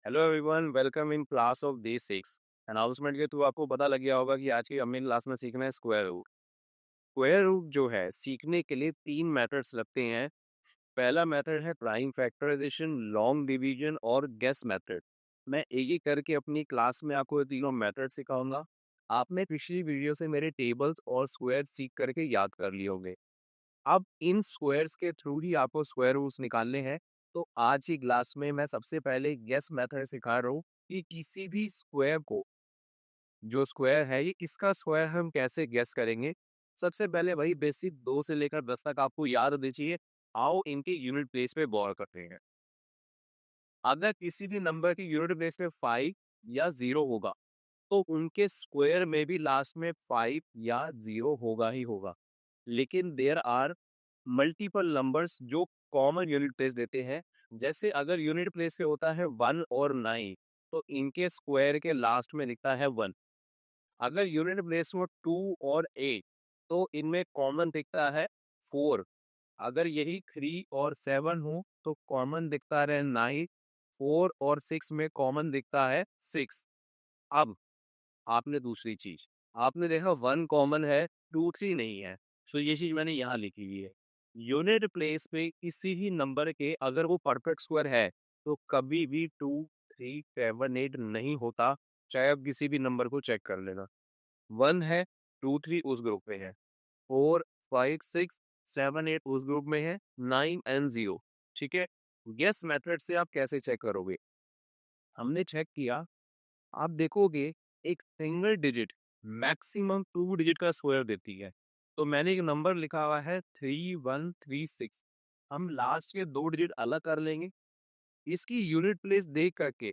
Hello everyone, welcome in class of day 6। Announcement के through आपको पता लग गया होगा कि आज की अपनी क्लास में सीखना है स्क्वायर रूट। स्क्वायर रूट जो है सीखने के लिए तीन मेथड्स लगते हैं। पहला मेथड है प्राइम फैक्टराइजेशन, लॉन्ग डिवीजन और गेस मेथड। मैं एक एक करके अपनी क्लास में आपको ये तीनों मेथड सिखाऊंगा। आपने पिछली वीडियो से मेरे टेबल्स और स्क्वायर सीख करके याद कर लिए होंगे। अब इन स्क्वायर्स के थ्रू ही आपको स्क्वायर रूट्स निकालने हैं। तो आज की क्लास में मैं सबसे पहले गेस मेथड सिखा रहा हूँ कि किसी भी स्क्वायर को, जो स्क्वायर है ये किसका स्क्वायर हम कैसे गेस करेंगे। सबसे पहले वही बेसिक 2 से लेकर 10 तक आपको याद होनी चाहिए। आओ इनके यूनिट प्लेस पे गौर करते हैं। अगर किसी भी नंबर की यूनिट प्लेस में 5 या 0 होगा तो उनके स्क्वायर में भी लास्ट में 5 या 0 होगा ही होगा। लेकिन देयर आर मल्टीपल नंबर्स जो कॉमन यूनिट प्लेस देते हैं। जैसे अगर यूनिट प्लेस पे होता है 1 और 9 तो इनके स्क्वायर के लास्ट में दिखता है 1। अगर यूनिट प्लेस में 2 और 8 तो इनमें कॉमन दिखता है 4। अगर यही 3 और 7 हो तो कॉमन दिखता है 9। 4 और 6 में कॉमन दिखता है 6। अब आपने दूसरी चीज, आपने देखा 1 कॉमन है, 2 3 नहीं है। सो ये चीज मैंने यहाँ लिखी हुई है। यूनिट प्लेस पे किसी ही नंबर के अगर वो परफेक्ट स्क्वायर है तो कभी भी 2 3 7 8 नहीं होता। चाहे आप किसी भी नंबर को चेक कर लेना। 1 है, 2 3 उस ग्रुप में है, 4 5 6 7 8 उस ग्रुप में है, 9 एंड 0। ठीक है। गेस मेथड से आप कैसे चेक करोगे? हमने चेक किया, आप देखोगे एक सिंगल डिजिट मैक्सिमम 2 डिजिट का स्क्वायर देती है। तो मैंने एक नंबर लिखा हुआ है 3136। हम लास्ट के 2 डिजिट अलग कर लेंगे। इसकी यूनिट प्लेस देख करके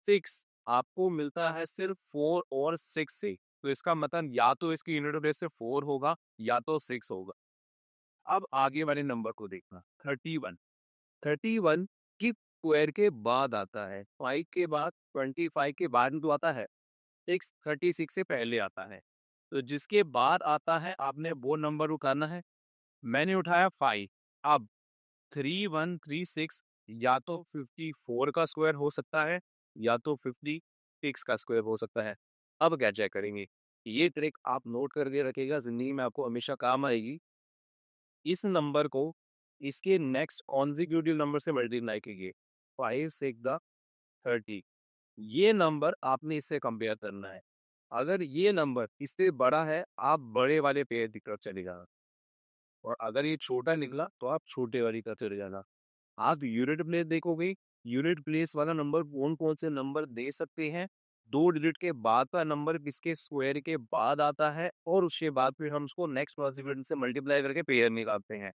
6 आपको मिलता है सिर्फ 4 और 6 से। तो इसका मतलब या तो इसकी यूनिट प्लेस से 4 होगा या तो 6 होगा। अब आगे वाले नंबर को देखना, 31। 31 की स्क्वायर के बाद आता है, 5 के बाद, 25 के बाद तो आता है, 6 36 से पहले आता है। तो जिसके बाद आता है आपने वो नंबर उठाना है। मैंने उठाया 5। अब 3136 या तो 54 का स्क्वायर हो सकता है या तो 56 का स्क्वायर हो सकता है। अब क्या चेक करेंगे? ये ट्रिक आप नोट करके रखिएगा, जिंदगी में आपको हमेशा काम आएगी। इस नंबर को इसके नेक्स्ट कॉन्जिक्यूटिव नंबर से मल्टीप्लाई कीजिए। 5 6 द 30। ये नंबर आपने इससे कंपेयर करना है। अगर ये नंबर इससे बड़ा है आप बड़े वाले पेयर की तरफ चले जाना, और अगर ये छोटा निकला तो आप छोटे वाली तरफ चले जाना। आप यूनिट प्लेस देखोगे, यूनिट प्लेस वाला नंबर कौन कौन से नंबर दे सकते हैं। 2 डिजिट के बाद का नंबर किसके स्क्वायर के बाद आता है और उसके बाद फिर हम उसको नेक्स्ट पॉसिबिलिटी से मल्टीप्लाई करके पेयर निकालते हैं।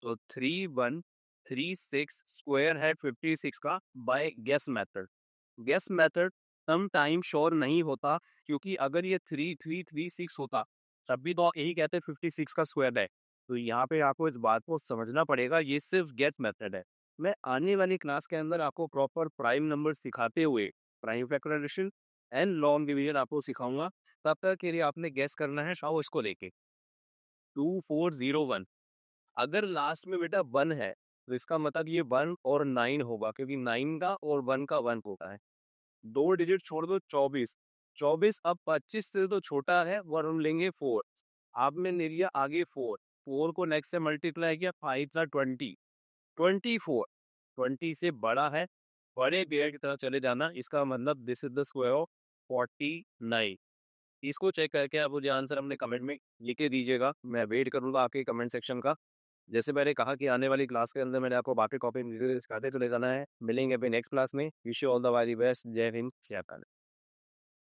तो 3136 स्क्वायर है 56 का by guess method. Guess method some time sure नहीं होता, क्योंकि अगर ये 3336 होता तब भी तो आप यही कहते 56 का स्क्वायर है। तो यहाँ पे आपको इस बात को समझना पड़ेगा, ये सिर्फ गेस मेथड है। मैं आने वाली क्लास के अंदर आपको प्रॉपर प्राइम नंबर सिखाते हुए prime factorization and long division आपको सिखाऊंगा। तब तक के लिए आपने गेस करना है शाओ इसको लेके 2401। अगर लास्ट में बेटा 1 है तो इसका मतलब ये 1 और 9 होगा, क्योंकि 9 का और 1 का 1 होता है। 2 डिजिट छोड़ दो, 24। 24 अब 25 से तो छोटा है और हम लेंगे 4। आपने ले लिया आगे 4। 4 को नेक्स्ट से मल्टीप्लाई किया, 5 सा 20, 24। 20 से बड़ा है, बड़े पेयर की तरफ चले जाना। इसका मतलब this is the square of 49। इसको चेक करके आप मुझे आंसर अपने कमेंट में लिख के दीजिएगा। मैं वेट करूंगा आपके कमेंट सेक्शन का। जैसे मैंने कहा कि आने वाली क्लास के अंदर मैंने आपको बाकी टॉपिक सिखाते चले जाना है। मिलेंगे अभी नेक्स्ट क्लास में। Wish you all the very best. जय हिंद, जय भारत।